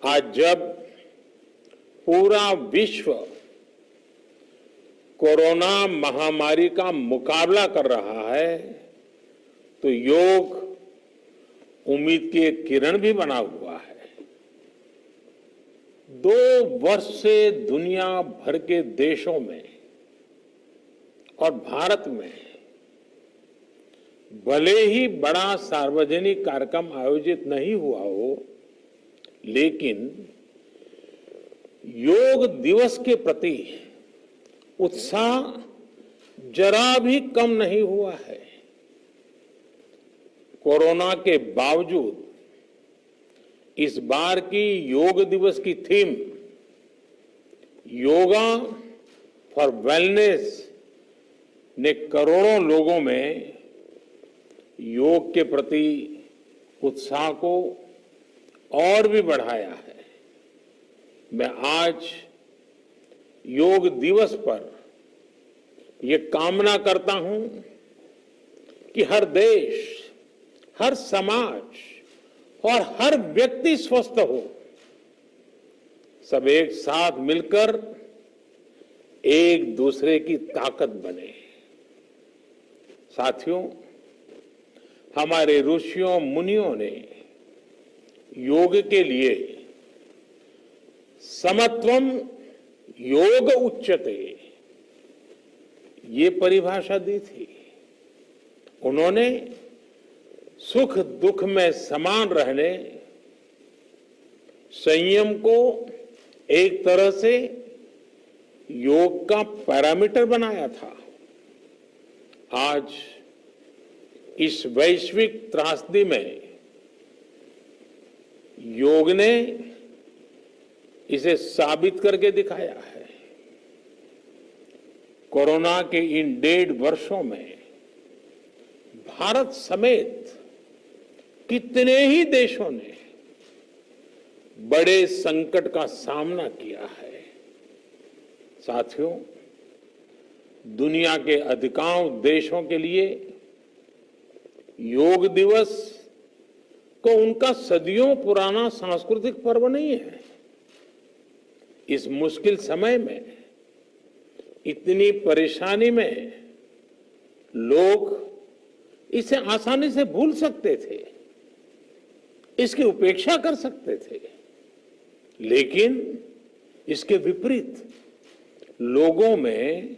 आज जब पूरा विश्व कोरोना महामारी का मुकाबला कर रहा है तो योग उम्मीद की एक किरण भी बना हुआ है। 2 वर्ष से दुनिया भर के देशों में और भारत में भले ही बड़ा सार्वजनिक कार्यक्रम आयोजित नहीं हुआ हो, लेकिन योग दिवस के प्रति उत्साह जरा भी कम नहीं हुआ है। कोरोना के बावजूद इस बार की योग दिवस की थीम योगा फॉर वेलनेस ने करोड़ों लोगों में योग के प्रति उत्साह को और भी बढ़ाया है। मैं आज योग दिवस पर यह कामना करता हूं कि हर देश, हर समाज और हर व्यक्ति स्वस्थ हो। सब एक साथ मिलकर एक दूसरे की ताकत बने। साथियों, हमारे ऋषियों मुनियों ने योग के लिए समत्वम योग उच्यते ये परिभाषा दी थी। उन्होंने सुख दुख में समान रहने, संयम को एक तरह से योग का पैरामीटर बनाया था। आज इस वैश्विक त्रासदी में योग ने इसे साबित करके दिखाया है। कोरोना के इन 1.5 वर्षों में भारत समेत कितने ही देशों ने बड़े संकट का सामना किया है। साथियों, दुनिया के अधिकांश देशों के लिए योग दिवस को उनका सदियों पुराना सांस्कृतिक पर्व नहीं है। इस मुश्किल समय में, इतनी परेशानी में लोग इसे आसानी से भूल सकते थे, इसकी उपेक्षा कर सकते थे, लेकिन इसके विपरीत लोगों में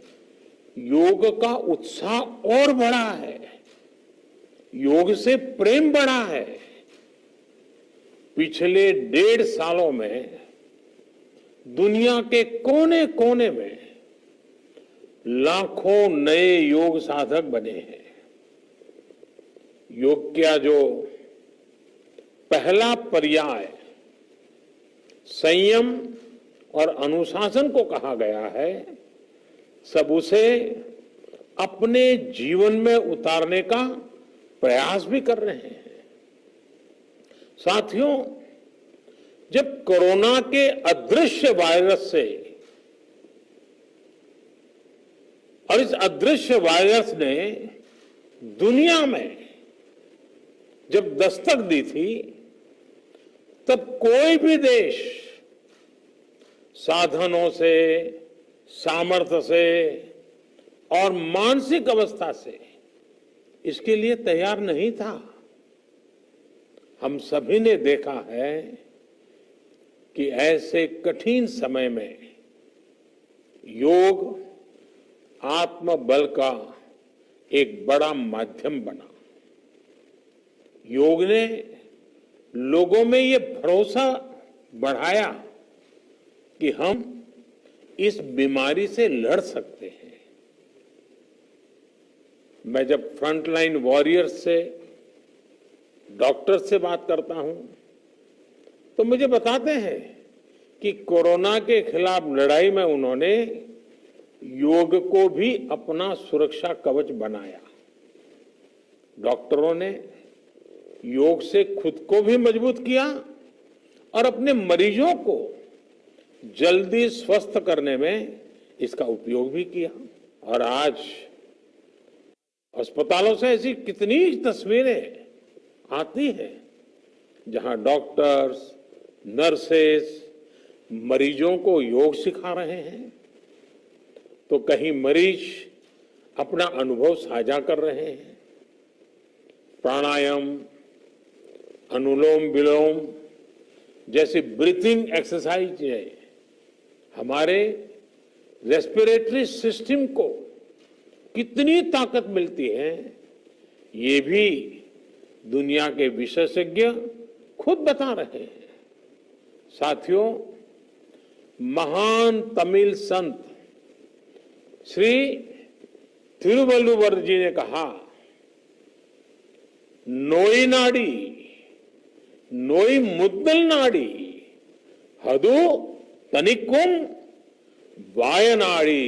योग का उत्साह और बढ़ा है, योग से प्रेम बढ़ा है। पिछले 1.5 सालों में दुनिया के कोने कोने में लाखों नए योग साधक बने हैं। योग का जो पहला पर्याय संयम और अनुशासन को कहा गया है, सब उसे अपने जीवन में उतारने का प्रयास भी कर रहे हैं। साथियों, जब कोरोना के अदृश्य वायरस से और इस अदृश्य वायरस ने दुनिया में जब दस्तक दी थी, तब कोई भी देश साधनों से, सामर्थ्य से और मानसिक अवस्था से इसके लिए तैयार नहीं था। हम सभी ने देखा है कि ऐसे कठिन समय में योग आत्मबल का एक बड़ा माध्यम बना। योग ने लोगों में ये भरोसा बढ़ाया कि हम इस बीमारी से लड़ सकते हैं। मैं जब फ्रंटलाइन वॉरियर्स से, डॉक्टर से बात करता हूं, तो मुझे बताते हैं कि कोरोना के खिलाफ लड़ाई में उन्होंने योग को भी अपना सुरक्षा कवच बनाया। डॉक्टरों ने योग से खुद को भी मजबूत किया और अपने मरीजों को जल्दी स्वस्थ करने में इसका उपयोग भी किया। और आज अस्पतालों से ऐसी कितनी तस्वीरें आती हैं जहां डॉक्टर्स, नर्सेस मरीजों को योग सिखा रहे हैं, तो कहीं मरीज अपना अनुभव साझा कर रहे हैं। प्राणायाम, अनुलोम विलोम जैसी ब्रीथिंग एक्सरसाइज हमारे रेस्पिरेटरी सिस्टम को कितनी ताकत मिलती है, ये भी दुनिया के विशेषज्ञ खुद बता रहे हैं। साथियों, महान तमिल संत श्री तिरुवल्लुवर जी ने कहा, नोई नाडी नोई मुद्दल नाडी हदु तनिकुम वायनाडी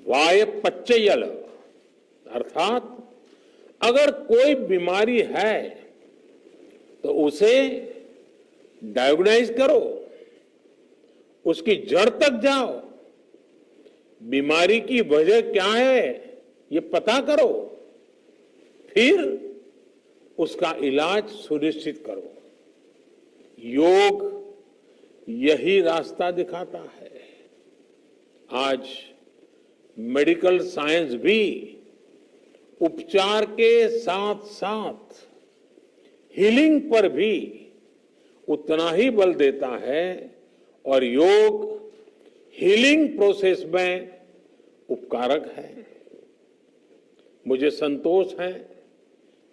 वाय पच्चयल। अर्थात अगर कोई बीमारी है तो उसे डायग्नोज करो, उसकी जड़ तक जाओ, बीमारी की वजह क्या है ये पता करो, फिर उसका इलाज सुनिश्चित करो। योग यही रास्ता दिखाता है। आज मेडिकल साइंस भी उपचार के साथ साथ हीलिंग पर भी उतना ही बल देता है और योग हीलिंग प्रोसेस में उपकारक है। मुझे संतोष है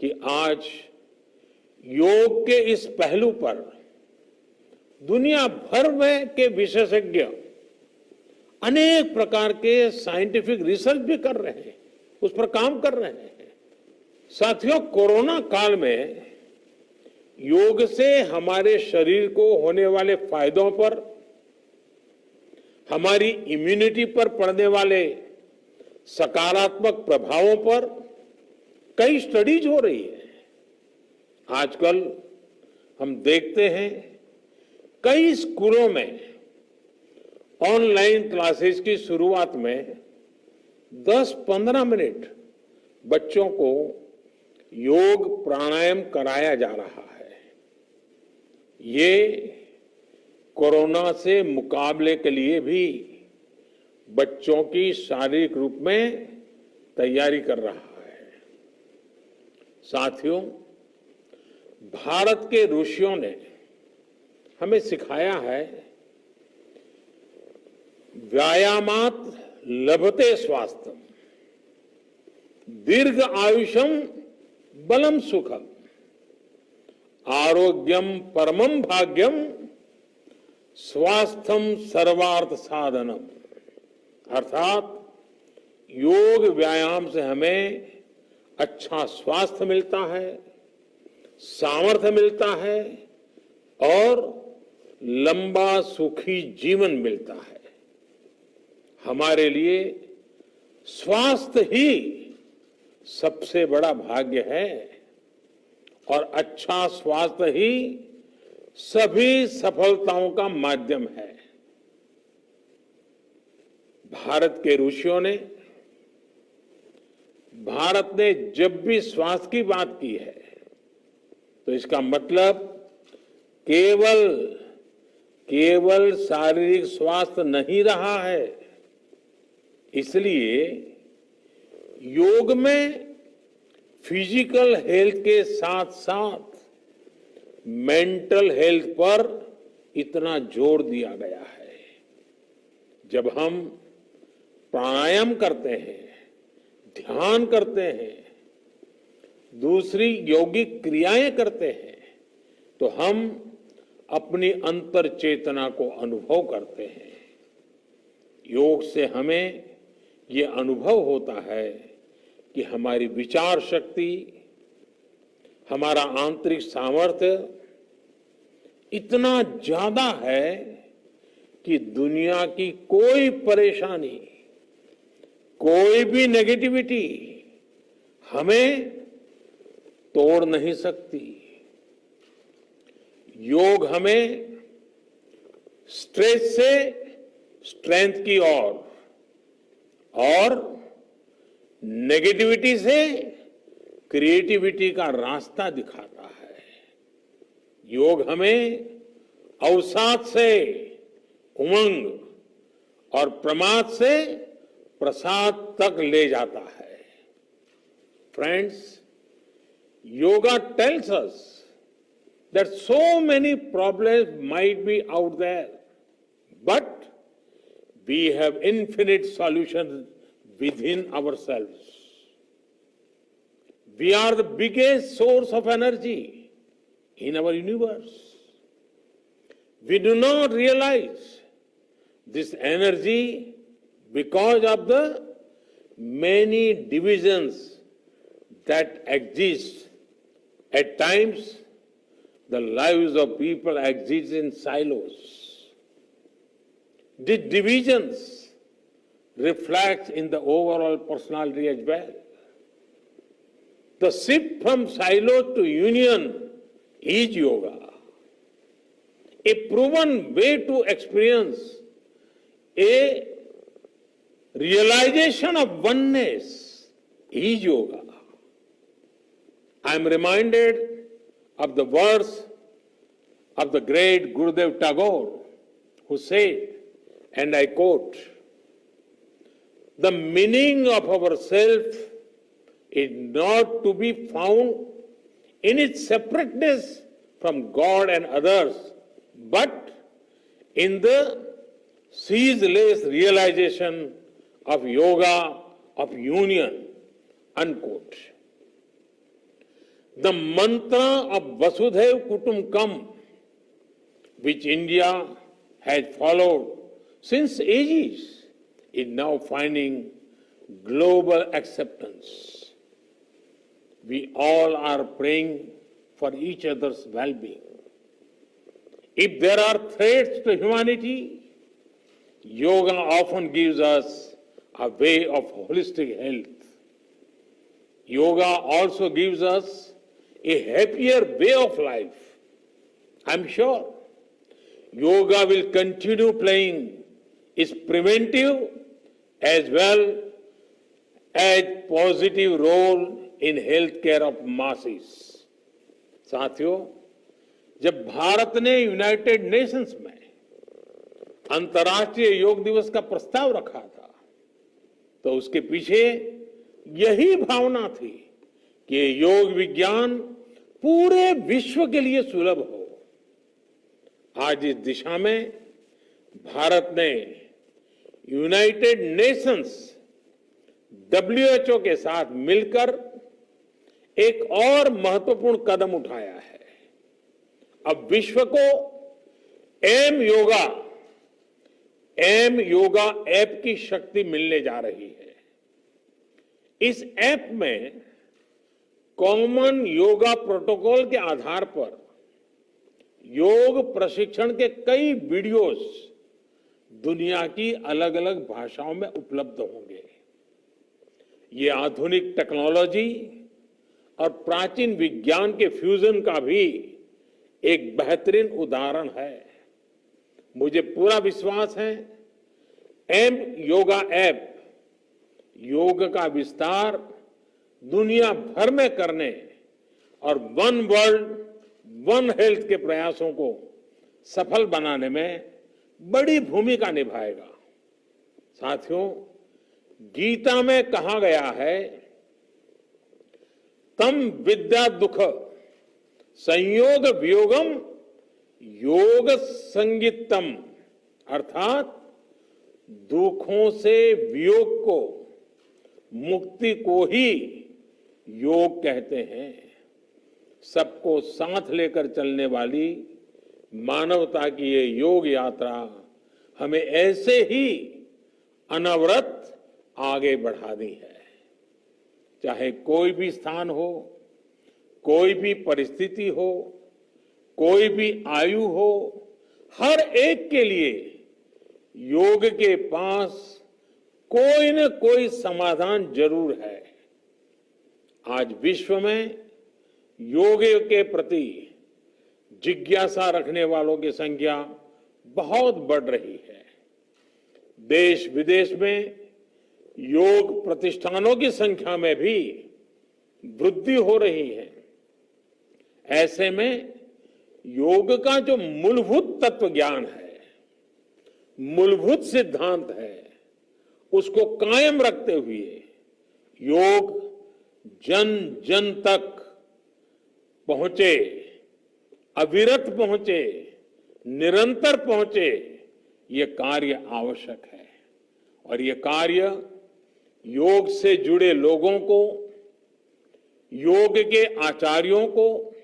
कि आज योग के इस पहलू पर दुनिया भर में के विशेषज्ञ अनेक प्रकार के साइंटिफिक रिसर्च भी कर रहे हैं, उस पर काम कर रहे हैं। साथियों, कोरोना काल में योग से हमारे शरीर को होने वाले फायदों पर, हमारी इम्यूनिटी पर पड़ने वाले सकारात्मक प्रभावों पर कई स्टडीज हो रही है। आजकल हम देखते हैं कई स्कूलों में ऑनलाइन क्लासेस की शुरुआत में 10-15 मिनट बच्चों को योग प्राणायाम कराया जा रहा है। ये कोरोना से मुकाबले के लिए भी बच्चों की शारीरिक रूप में तैयारी कर रहा है। साथियों, भारत के ऋषियों ने हमें सिखाया है, व्यायामात लभते स्वास्थ्यम, दीर्घ आयुषम बलम सुखम, आरोग्यम परमम भाग्यम, स्वास्थ्यम सर्वार्थ साधनम। अर्थात योग व्यायाम से हमें अच्छा स्वास्थ्य मिलता है, सामर्थ्य मिलता है और लंबा सुखी जीवन मिलता है। हमारे लिए स्वास्थ्य ही सबसे बड़ा भाग्य है और अच्छा स्वास्थ्य ही सभी सफलताओं का माध्यम है। भारत के ऋषियों ने, भारत ने जब भी स्वास्थ्य की बात की है तो इसका मतलब केवल शारीरिक स्वास्थ्य नहीं रहा है। इसलिए योग में फिजिकल हेल्थ के साथ साथ मेंटल हेल्थ पर इतना जोर दिया गया है। जब हम प्राणायाम करते हैं, ध्यान करते हैं, दूसरी यौगिक क्रियाएं करते हैं, तो हम अपनी अंतर चेतना को अनुभव करते हैं। योग से हमें ये अनुभव होता है कि हमारी विचार शक्ति, हमारा आंतरिक सामर्थ्य इतना ज्यादा है कि दुनिया की कोई परेशानी, कोई भी नेगेटिविटी हमें तोड़ नहीं सकती। योग हमें स्ट्रेस से स्ट्रेंथ की ओर और नेगेटिविटी से क्रिएटिविटी का रास्ता दिखाता है। योग हमें अवसाद से उमंग और प्रमाद से प्रसाद तक ले जाता है। Friends, yoga tells us that so many problems might be out there, but we have infinite solutions within ourselves. We are the biggest source of energy in our universe. We do not realize this energy because of the many divisions that exist. At times, the lives of people exist in silos. These divisions reflect in the overall personality as well. The shift from silo to union is yoga. A proven way to experience a realization of oneness is yoga. I am reminded of the words of the great Gurudev Tagore, who said, and I quote, "The meaning of our self is not to be found in its separateness from God and others, but in the ceaseless realization of yoga, of union," unquote. The mantra of Vasudhaiv Kutumbakam, which India has followed since ages, is now finding global acceptance. We all are praying for each other's well-being. If there are threats to humanity, yoga often gives us a way of holistic health. Yoga also gives us a happier way of life. I'm sure yoga will continue playing its preventive as well as positive role in healthcare of masses. साथियों, जब भारत ने United Nations में अंतर्राष्ट्रीय योग दिवस का प्रस्ताव रखा था, तो उसके पीछे यही भावना थी कि योग विज्ञान पूरे विश्व के लिए सुलभ हो। आज इस दिशा में भारत ने यूनाइटेड नेशंस WHO के साथ मिलकर एक और महत्वपूर्ण कदम उठाया है। अब विश्व को एम योगा ऐप की शक्ति मिलने जा रही है। इस ऐप में कॉमन योगा प्रोटोकॉल के आधार पर योग प्रशिक्षण के कई वीडियोस दुनिया की अलग अलग भाषाओं में उपलब्ध होंगे। ये आधुनिक टेक्नोलॉजी और प्राचीन विज्ञान के फ्यूजन का भी एक बेहतरीन उदाहरण है। मुझे पूरा विश्वास है एम योगा ऐप योग का विस्तार दुनिया भर में करने और वन वर्ल्ड वन हेल्थ के प्रयासों को सफल बनाने में बड़ी भूमिका निभाएगा। साथियों, गीता में कहा गया है, तम विद्या दुख संयोग वियोगम योग संगीतम, अर्थात दुखों से वियोग को, मुक्ति को ही योग कहते हैं। सबको साथ लेकर चलने वाली मानवता की ये योग यात्रा हमें ऐसे ही अनवरत आगे बढ़ानी है। चाहे कोई भी स्थान हो, कोई भी परिस्थिति हो, कोई भी आयु हो, हर एक के लिए योग के पास कोई न कोई समाधान जरूर है। आज विश्व में योग के प्रति जिज्ञासा रखने वालों की संख्या बहुत बढ़ रही है। देश विदेश में योग प्रतिष्ठानों की संख्या में भी वृद्धि हो रही है। ऐसे में योग का जो मूलभूत तत्व ज्ञान है, मूलभूत सिद्धांत है, उसको कायम रखते हुए योग जन जन तक पहुंचे, अविरत पहुंचे, निरंतर पहुंचे, ये कार्य आवश्यक है। और ये कार्य योग से जुड़े लोगों को, योग के आचार्यों को,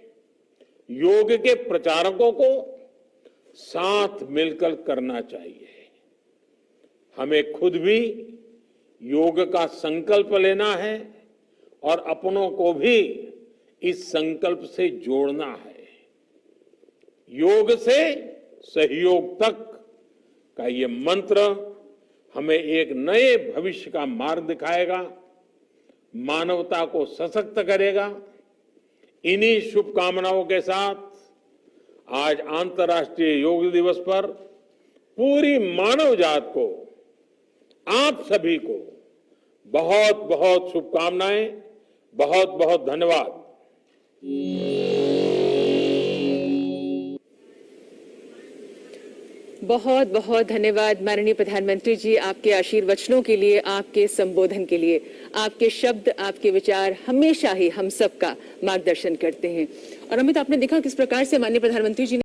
योग के प्रचारकों को साथ मिलकर करना चाहिए। हमें खुद भी योग का संकल्प लेना है और अपनों को भी इस संकल्प से जोड़ना है। योग से सहयोग तक का ये मंत्र हमें एक नए भविष्य का मार्ग दिखाएगा, मानवता को सशक्त करेगा। इन्हीं शुभकामनाओं के साथ आज अंतर्राष्ट्रीय योग दिवस पर पूरी मानव जात को, आप सभी को बहुत बहुत शुभकामनाएं, बहुत बहुत धन्यवाद। बहुत बहुत धन्यवाद माननीय प्रधानमंत्री जी, आपके आशीर्वचनों के लिए, आपके संबोधन के लिए। आपके शब्द, आपके विचार हमेशा ही हम सबका मार्गदर्शन करते हैं। और अमित, आपने देखा किस प्रकार से माननीय प्रधानमंत्री जी ने